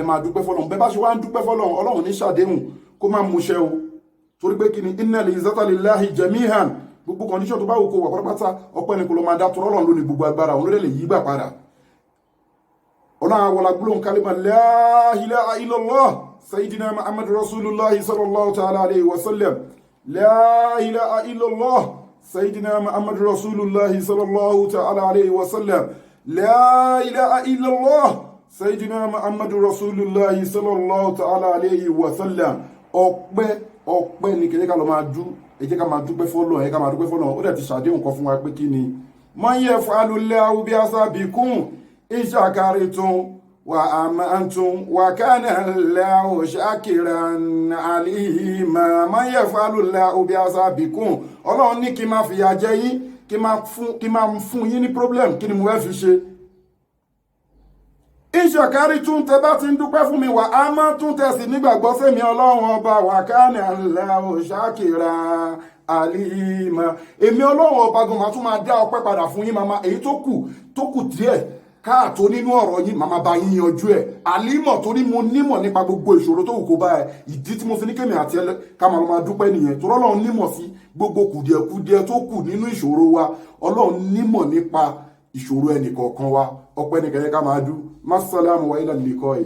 ẹ máa dúpẹ́ fọ́lọ́run bẹ́ẹ̀ bá ṣe wá ń dúpẹ́ fọ́lọ́run Ọlọ́run ní ṣàdéhùn kó má múṣẹ o torí pé kí ni innal izzata lillahi jami'an gbogbo condition tó bá wù kó wà pátápátá ọpẹ́ ni kò lọ máa dá tọrọ Ọlọ́run lónìí gbogbo agbára òun ló lè yí gbà padà Ọlọ́run àwọn gbólóhùn kálímà la ilaha illallah sayyidina Muhammad rasulullah sallallahu ta'ala alayhi wa sallam la ilaha illallah sayyidina Muhammad rasulullah sallallahu ta'ala alayhi wa sallam la ilaha illallah sayyidina Muhammad rasulullah sallallahu ta'ala alayhi wa sallam ọpẹ́ ní kẹ́jẹ́ ká lọ máa ẹ jẹ́ ká máa dúpẹ́ fọ́lọ́run ẹ ká máa dúpẹ́ fọ́lọ́run ó dẹ̀ ti ṣàdéhùn kan fún wa pé kí ni man yaf'alullahu bi'asabikum in shakartum wa amantum wa kana Allahu shakiran alima man yaf'alullahu bi'asabikum Ọlọ́run ní kí máa fìyà jẹ yín kí máa fún yín ní problem kí ni mo fẹ́ fi ṣe ìṣàkárí tún tẹ bá ti ń dúpẹ́ fún mi wà á mọ́ tún tẹ̀sí nígbàgbọ́ sẹ́mi Ọlọ́run ọba wà káàní Allahu ṣákìrà àlìmà èmi Ọlọ́run ọba gan máa tún máa dá ọpẹ́ padà fún yín màmá èyí tó kù díẹ̀ káàtó nínú ọ̀rọ̀ yín màmá bá yín yanjú ẹ̀ àlìmọ̀ torí mo nímọ̀ nípa gbogbo ìṣòro tó wù kó bá ẹ ìdí tí mo fi ní kémi àti ẹ ká máa dúpẹ́ nìyẹn torí Ọlọ́run nímọ̀ sí gbogbo kùdìẹ̀kudiẹ tó kù nínú ìṣòro wa Ọlọ́run nímọ̀ nípa ìṣòro ẹnìkọ̀ọ̀kan wa ọpẹ́ nìkan yẹ ká máa dú. Massalamu wa ila liqa'i.